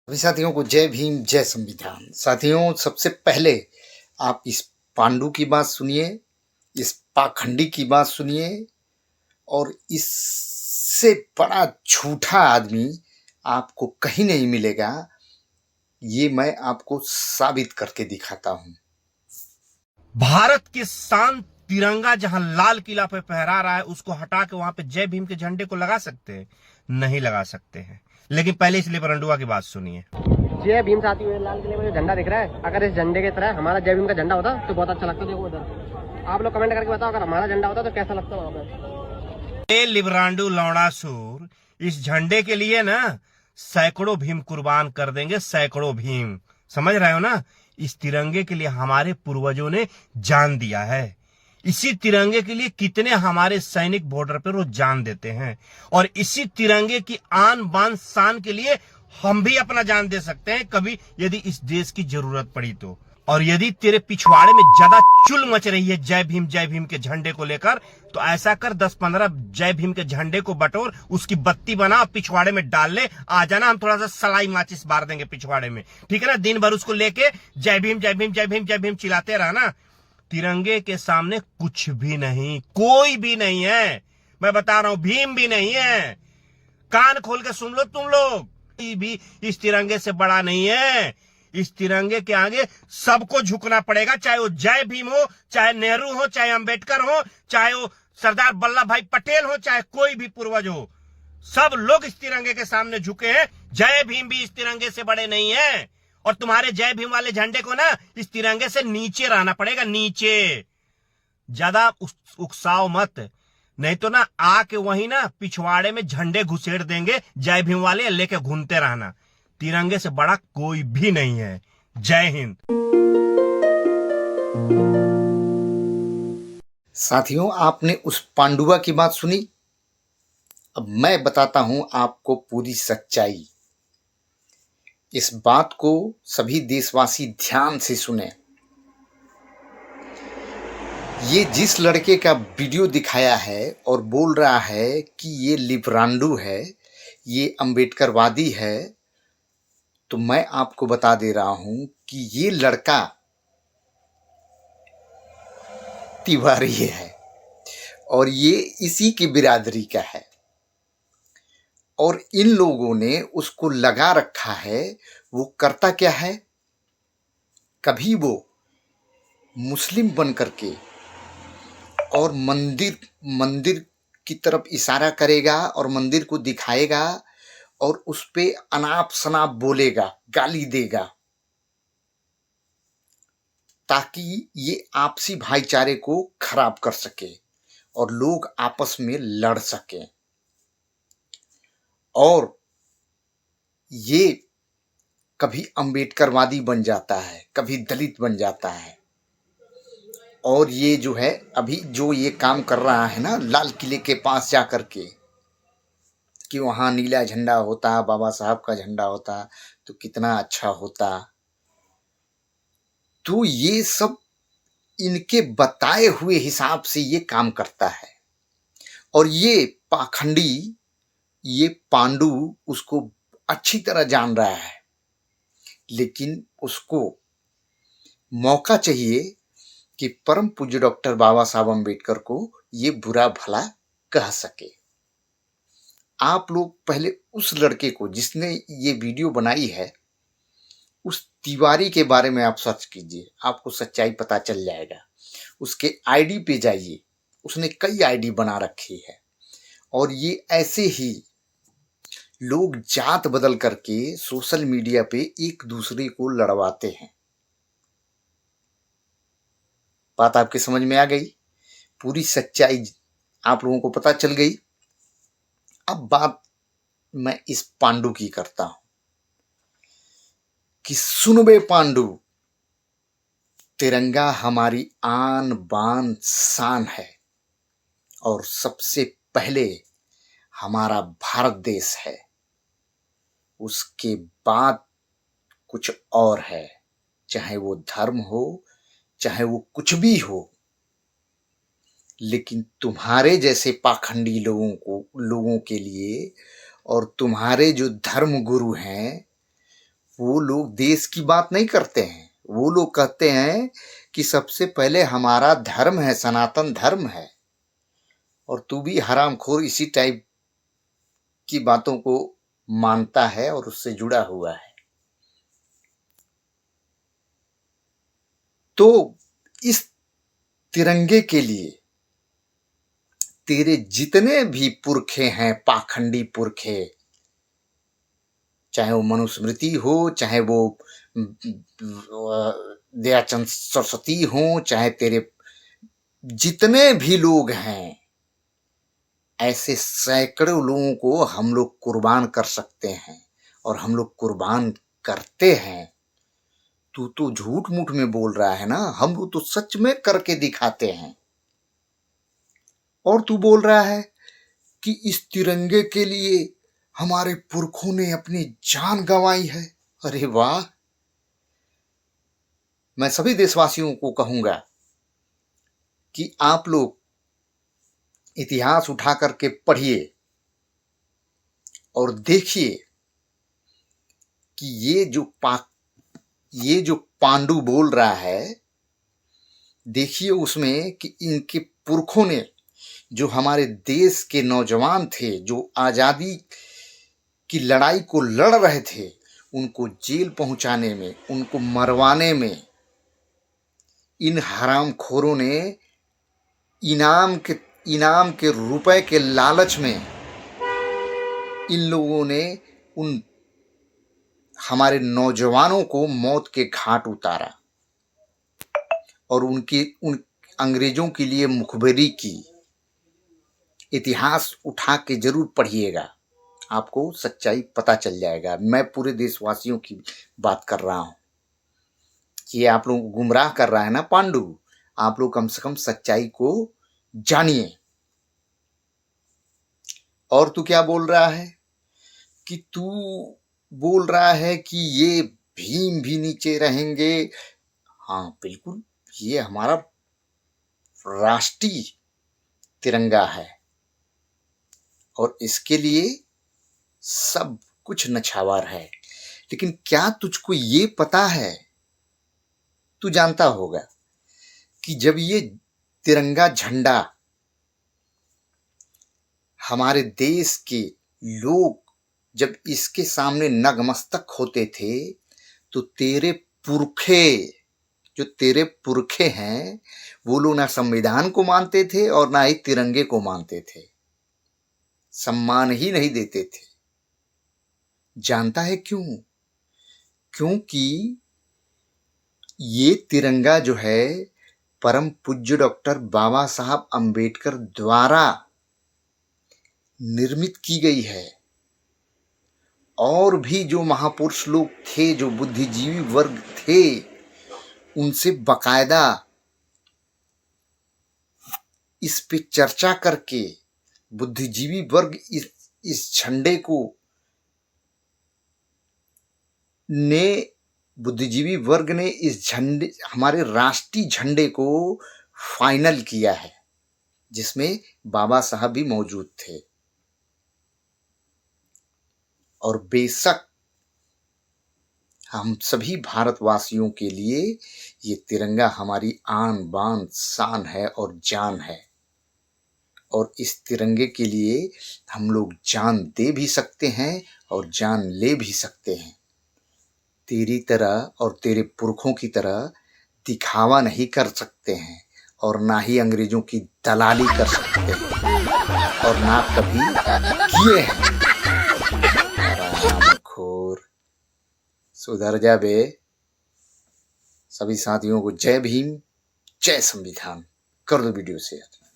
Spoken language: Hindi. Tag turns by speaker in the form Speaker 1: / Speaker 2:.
Speaker 1: सभी साथियों को जय भीम जय संविधान। साथियों, सबसे पहले आप इस पांडु की बात सुनिए, इस पाखंडी की बात सुनिए और इससे बड़ा झूठा आदमी आपको कहीं नहीं मिलेगा। ये मैं आपको साबित करके दिखाता हूं।
Speaker 2: भारत की शान तिरंगा जहां लाल किला पे फहरा रहा है, उसको हटा के वहां पे जय भीम के झंडे को लगा सकते हैं? नहीं लगा सकते हैं। लेकिन पहले इसलिए बरंडुआ की बात सुनिए।
Speaker 3: जय भीम साथियों, लाल किले में जो झंडा दिख रहा है, अगर इस झंडे की तरह हमारा जय भीम का झंडा होता तो बहुत अच्छा लगता। देखो उधर, आप लोग कमेंट करके बताओ, अगर हमारा झंडा होता तो कैसा लगता वहां पर।
Speaker 2: लिब्रांडू लौड़ासुर इस झंडे के लिए ना सैकड़ों भीम कुर्बान कर देंगे, सैकड़ों भीम। समझ रहे हो ना? इस तिरंगे के लिए हमारे पूर्वजों ने जान दिया है। इसी तिरंगे के लिए कितने हमारे सैनिक बॉर्डर पर रोज जान देते हैं, और इसी तिरंगे की आन बान शान के लिए हम भी अपना जान दे सकते हैं कभी, यदि इस देश की जरूरत पड़ी तो। और यदि तेरे पिछवाड़े में ज्यादा चुल मच रही है जय भीम के झंडे को लेकर, तो ऐसा कर 10-15 जय भीम के झंडे को बटोर, उसकी बत्ती बना, पिछवाड़े में डाल ले, आ जाना, हम थोड़ा सा सलाई माचिस बार देंगे पिछवाड़े में, ठीक है ना? दिन भर उसको लेके जय भीम जय भीम जय भीम जय भीम चिल्लाते रहना। तिरंगे के सामने कुछ भी नहीं, कोई भी नहीं है। मैं बता रहा हूं, भीम भी नहीं है। कान खोल के सुन लो तुम लोग, कोई भी इस तिरंगे से बड़ा नहीं है। इस तिरंगे के आगे सबको झुकना पड़ेगा, चाहे वो जय भीम हो, चाहे नेहरू हो, चाहे अंबेडकर हो, चाहे वो सरदार वल्लभ भाई पटेल हो, चाहे कोई भी पूर्वज हो। सब लोग इस तिरंगे के सामने झुके हैं। जय भीम भी इस तिरंगे से बड़े नहीं है। और तुम्हारे जय भीम वाले झंडे को ना इस तिरंगे से नीचे रहना पड़ेगा, नीचे। ज्यादा उकसाओ मत, नहीं तो ना आके वही ना पिछवाड़े में झंडे घुसेड़ देंगे जय भीम वाले, लेके घूमते रहना। तिरंगे से बड़ा कोई भी नहीं है। जय हिंद।
Speaker 1: साथियों, आपने उस पांडुआ की बात सुनी। अब मैं बताता हूं आपको पूरी सच्चाई। इस बात को सभी देशवासी ध्यान से सुने। ये जिस लड़के का वीडियो दिखाया है और बोल रहा है कि ये लिब्रांडू है, ये अंबेडकरवादी है, तो मैं आपको बता दे रहा हूं कि ये लड़का तिवारी है और ये इसी की बिरादरी का है। और इन लोगों ने उसको लगा रखा है। वो करता क्या है, कभी वो मुस्लिम बन करके और मंदिर मंदिर की तरफ इशारा करेगा और मंदिर को दिखाएगा और उस पे अनाप शनाप बोलेगा, गाली देगा, ताकि ये आपसी भाईचारे को खराब कर सके और लोग आपस में लड़ सकें। और ये कभी अंबेडकरवादी बन जाता है, कभी दलित बन जाता है। और ये जो है, अभी जो ये काम कर रहा है ना, लाल किले के पास जा कर के, कि वहाँ नीला झंडा होता, बाबा साहब का झंडा होता तो कितना अच्छा होता। तो ये सब इनके बताए हुए हिसाब से ये काम करता है। और ये पाखंडी, ये पांडु उसको अच्छी तरह जान रहा है, लेकिन उसको मौका चाहिए कि परम पूज्य डॉक्टर बाबा साहब अम्बेडकर को ये बुरा भला कह सके। आप लोग पहले उस लड़के को जिसने ये वीडियो बनाई है, उस तिवारी के बारे में आप सर्च कीजिए, आपको सच्चाई पता चल जाएगा। उसके आईडी पे जाइए, उसने कई आईडी बना रखी है। और ये ऐसे ही लोग जात बदल करके सोशल मीडिया पे एक दूसरे को लड़वाते हैं। बात आपके समझ में आ गई? पूरी सच्चाई आप लोगों को पता चल गई। अब बात मैं इस पांडु की करता हूं कि सुन बे पांडु, तिरंगा हमारी आन बान शान है और सबसे पहले हमारा भारत देश है, उसके बाद कुछ और है। चाहे वो धर्म हो, चाहे वो कुछ भी हो, लेकिन तुम्हारे जैसे पाखंडी लोगों के लिए और तुम्हारे जो धर्म गुरु हैं वो लोग देश की बात नहीं करते हैं, वो लोग कहते हैं कि सबसे पहले हमारा धर्म है, सनातन धर्म है। और तू भी हरामखोर इसी टाइप की बातों को मानता है और उससे जुड़ा हुआ है। तो इस तिरंगे के लिए तेरे जितने भी पुरखे हैं, पाखंडी पुरखे, चाहे वो मनुस्मृति हो, चाहे वो दयाचंद सरस्वती हो, चाहे तेरे जितने भी लोग हैं, ऐसे सैकड़ों लोगों को हम लोग कुर्बान कर सकते हैं और हम लोग कुर्बान करते हैं। तू तो झूठ मूठ में बोल रहा है ना, हम लोग तो सच में करके दिखाते हैं। और तू बोल रहा है कि इस तिरंगे के लिए हमारे पुरखों ने अपनी जान गंवाई है। अरे वाह! मैं सभी देशवासियों को कहूंगा कि आप लोग इतिहास उठा करके पढ़िए और देखिए कि ये जो पांडु बोल रहा है, देखिए उसमें कि इनके पुरखों ने, जो हमारे देश के नौजवान थे, जो आजादी की लड़ाई को लड़ रहे थे, उनको जेल पहुंचाने में, उनको मरवाने में इन हरामखोरों ने इनाम के रुपए के लालच में इन लोगों ने उन हमारे नौजवानों को मौत के घाट उतारा और उन अंग्रेजों के लिए मुखबिरी की। इतिहास उठा के जरूर पढ़िएगा, आपको सच्चाई पता चल जाएगा। मैं पूरे देशवासियों की बात कर रहा हूं कि आप लोग गुमराह कर रहा है ना पांडु, आप लोग कम से कम सच्चाई को जानिए। और तू क्या बोल रहा है कि तू बोल रहा है कि ये भीम भी नीचे रहेंगे। हाँ बिल्कुल, ये हमारा राष्ट्रीय तिरंगा है और इसके लिए सब कुछ नछावर है। लेकिन क्या तुझको ये पता है, तू जानता होगा कि जब ये तिरंगा झंडा हमारे देश के लोग जब इसके सामने नतमस्तक होते थे, तो तेरे पुरखे हैं, वो लोग ना संविधान को मानते थे और ना ही तिरंगे को मानते थे, सम्मान ही नहीं देते थे। जानता है क्यों? क्योंकि ये तिरंगा जो है परम पूज्य डॉक्टर बाबा साहब अंबेडकर द्वारा निर्मित की गई है। और भी जो महापुरुष लोग थे, जो बुद्धिजीवी वर्ग थे, उनसे बकायदा इस पे चर्चा करके बुद्धिजीवी वर्ग इस झंडे को बुद्धिजीवी वर्ग ने इस झंडे, हमारे राष्ट्रीय झंडे को फाइनल किया है, जिसमें बाबा साहब भी मौजूद थे। और बेशक हम सभी भारतवासियों के लिए ये तिरंगा हमारी आन बान शान है और जान है। और इस तिरंगे के लिए हम लोग जान दे भी सकते हैं और जान ले भी सकते हैं। तेरी तरह और तेरे पुरखों की तरह दिखावा नहीं कर सकते हैं और ना ही अंग्रेजों की दलाली कर सकते हैं और ना कभी किए हैं। हरामखोर, सुधर जा बे। सभी साथियों को जय भीम, जय संविधान। कर दो वीडियो शेयर।